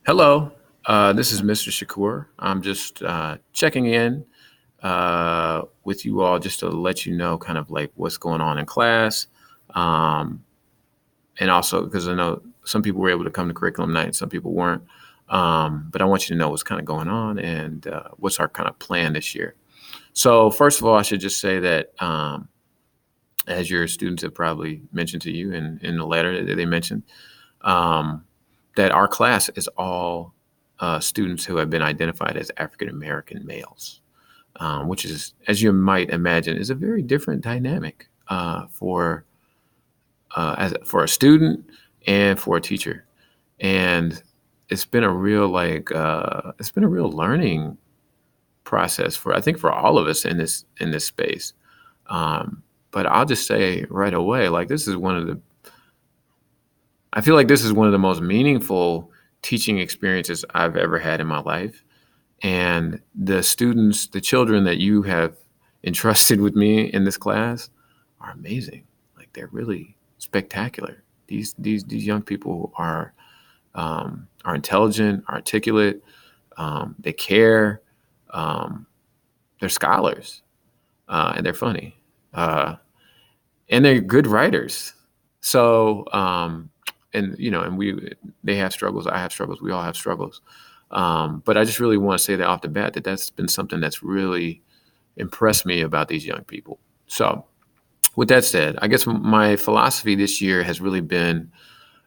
Hello, this is Mr. Shakur. I'm just checking in with you all just to let you know kind of like what's going on in class. Um, and also because I know some people were able to come to curriculum night and some people weren't. But I want you to know what's kind of going on and what's our kind of plan this year. So, first of all, I should just say that as your students have probably mentioned to you in the letter that they mentioned, um, that our class is all students who have been identified as African American males, which is, as you might imagine, is a very different dynamic for a student and for a teacher. And it's been a real it's been a real learning process for I think for all of us in this space. But I'll just say right away, like this is one of the I feel like this is one of the most meaningful teaching experiences I've ever had in my life. And the students, the children that you have entrusted with me in this class are amazing. Like they're really spectacular. These young people are intelligent, articulate, they care, um, they're scholars, and they're funny, uh, and they're good writers. So, and and they have struggles. I have struggles. We all have struggles. But I just really want to say that off the bat that that's been something that's really impressed me about these young people. So, with that said, I guess my philosophy this year has really been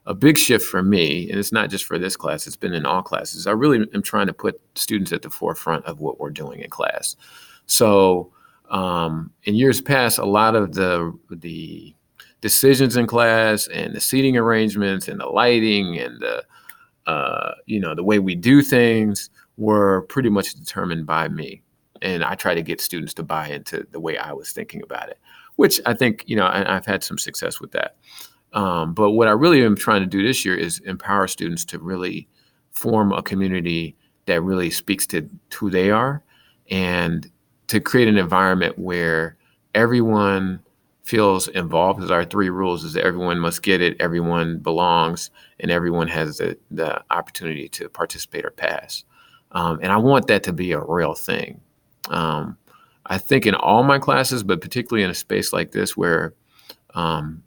a big shift for me, and it's not just for this class, it's been in all classes. I really am trying to put students at the forefront of what we're doing in class. So, in years past, a lot of the decisions in class and the seating arrangements and the lighting and the way we do things were pretty much determined by me. And I try to get students to buy into the way I was thinking about it, which I think, I've had some success with that. But what I really am trying to do this year is empower students to really form a community that really speaks to who they are and to create an environment where everyone feels involved. Because our three rules is that everyone must get it, everyone belongs, and everyone has the opportunity to participate or pass. And I want that to be a real thing. Um, I think in all my classes, but particularly in a space like this where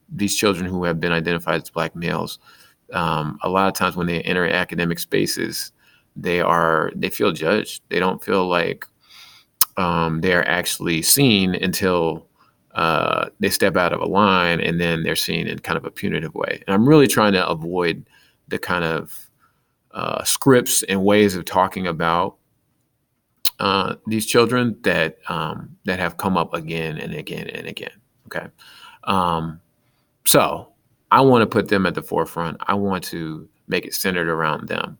these children who have been identified as Black males, a lot of times when they enter academic spaces, they feel judged. They don't feel like they are actually seen until they step out of a line, and then they're seen in kind of a punitive way. And I'm really trying to avoid the kind of scripts and ways of talking about these children that have come up again and again and again. Okay. Um, so I want to put them at the forefront. I want to make it centered around them.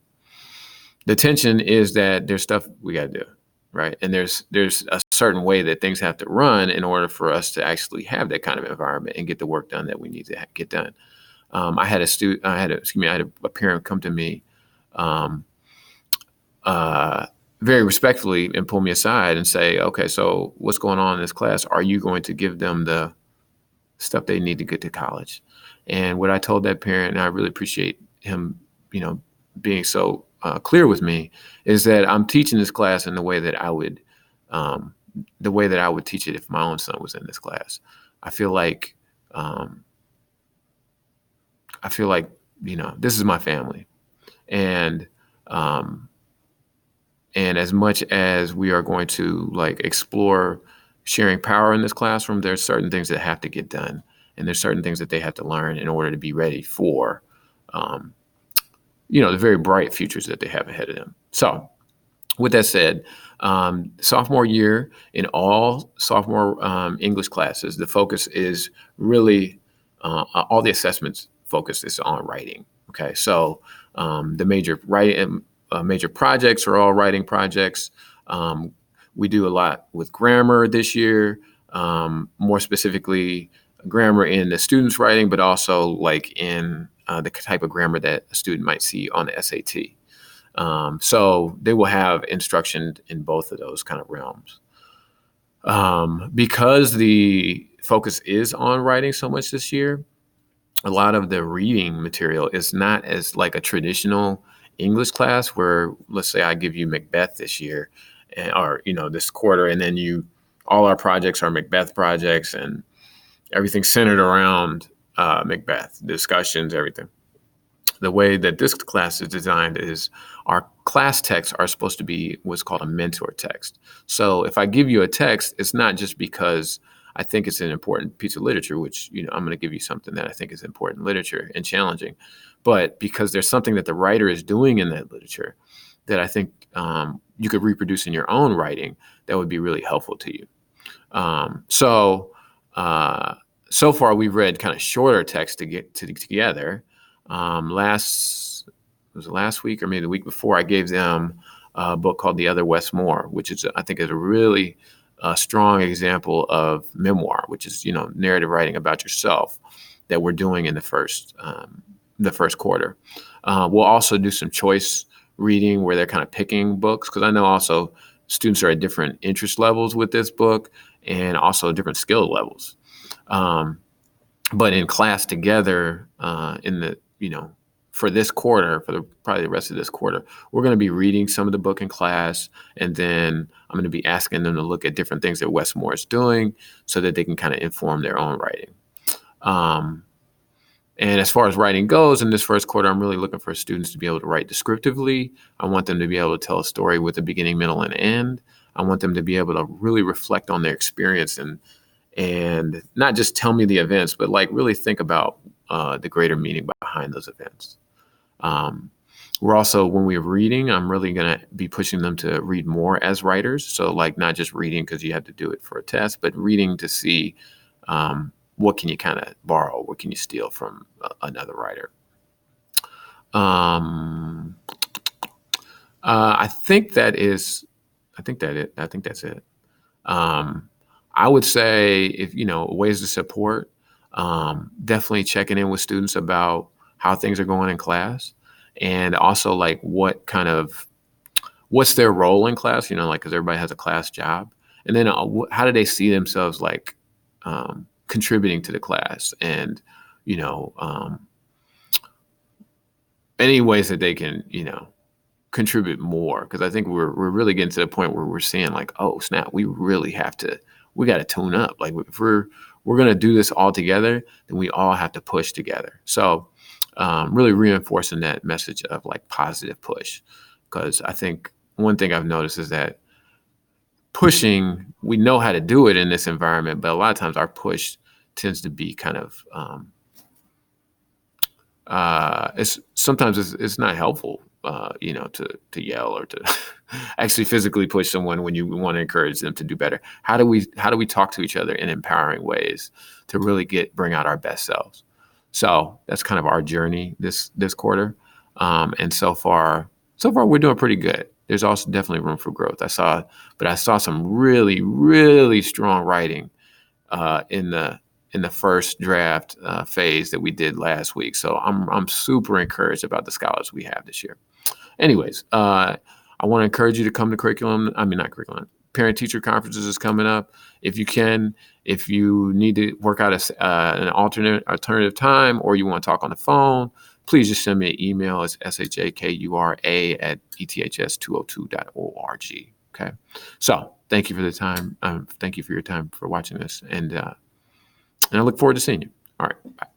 The tension is that there's stuff we got to do, right? And there's a certain way that things have to run in order for us to actually have that kind of environment and get the work done that we need to get done. I had a parent come to me, um, uh, very respectfully, and pull me aside and say, "Okay, so what's going on in this class? Are you going to give them the stuff they need to get to college?" And what I told that parent, and I really appreciate him, being so clear with me, is that I'm teaching this class in um, the way that I would teach it if my own son was in this class. I feel like, um, I feel like, this is my family, and um, and as much as we are going to like explore sharing power in this classroom, there's certain things that have to get done, and there's certain things that they have to learn in order to be ready for, um, the very bright futures that they have ahead of them. So, with that said, sophomore year in all sophomore English classes, the focus is really all the assessments focus is on writing. Okay, so the major projects are all writing projects. We do a lot with grammar this year, more specifically grammar in the student's writing, but also like in the type of grammar that a student might see on the SAT. So they will have instruction in both of those kind of realms. Because the focus is on writing so much this year, a lot of the reading material is not as like a traditional English class where, let's say I give you Macbeth this year, or this quarter, and then all our projects are Macbeth projects, and everything's centered around Macbeth discussions, everything. The way that this class is designed is our class texts are supposed to be what's called a mentor text. So if I give you a text, it's not just because I think it's an important piece of literature, which, I'm going to give you something that I think is important literature and challenging, but because there's something that the writer is doing in that literature that I think you could reproduce in your own writing that would be really helpful to you. So far we've read kind of shorter text to get together. Last week or maybe the week before, I gave them a book called The Other Westmore, which I think is a really strong example of memoir, which is, narrative writing about yourself that we're doing in the first quarter. We'll also do some choice reading where they're kind of picking books, because I know also students are at different interest levels with this book and also different skill levels. But in class together, for this quarter, probably the rest of this quarter, we're going to be reading some of the book in class, and then I'm going to be asking them to look at different things that Westmore is doing so that they can kind of inform their own writing. And as far as writing goes, in this first quarter, I'm really looking for students to be able to write descriptively. I want them to be able to tell a story with a beginning, middle, and end. I want them to be able to really reflect on their experience and not just tell me the events, but really think about the greater meaning behind those events. We're also, when we're reading, I'm really going to be pushing them to read more as writers. So not just reading because you have to do it for a test, but reading to see what can you kind of borrow, what can you steal from another writer. I think that's it. I would say, if ways to support, definitely checking in with students about how things are going in class, and also what's their role in class, because everybody has a class job, and then how do they see themselves contributing to the class, and any ways that they can contribute more, because I think we're really getting to the point where we're seeing oh snap, we got to tune up. If we're going to do this all together, then we all have to push together. So really reinforcing that message of positive push, because I think one thing I've noticed is that pushing, we know how to do it in this environment, but a lot of times our push tends to be kind of it's not helpful, to yell or to actually physically push someone when you want to encourage them to do better. How do we talk to each other in empowering ways to really bring out our best selves? So that's kind of our journey this quarter. And so far we're doing pretty good. There's also definitely room for growth. I saw some really, really strong writing in the first draft phase that we did last week. So I'm super encouraged about the scholars we have this year. Anyways, I want to encourage you to come to parent-teacher conferences is coming up. If you need to work out an alternative time, or you want to talk on the phone, please just send me an email. It's shakura@eths202.org. Okay. So thank you for the time. Thank you for your time for watching this. And I look forward to seeing you. All right. Bye.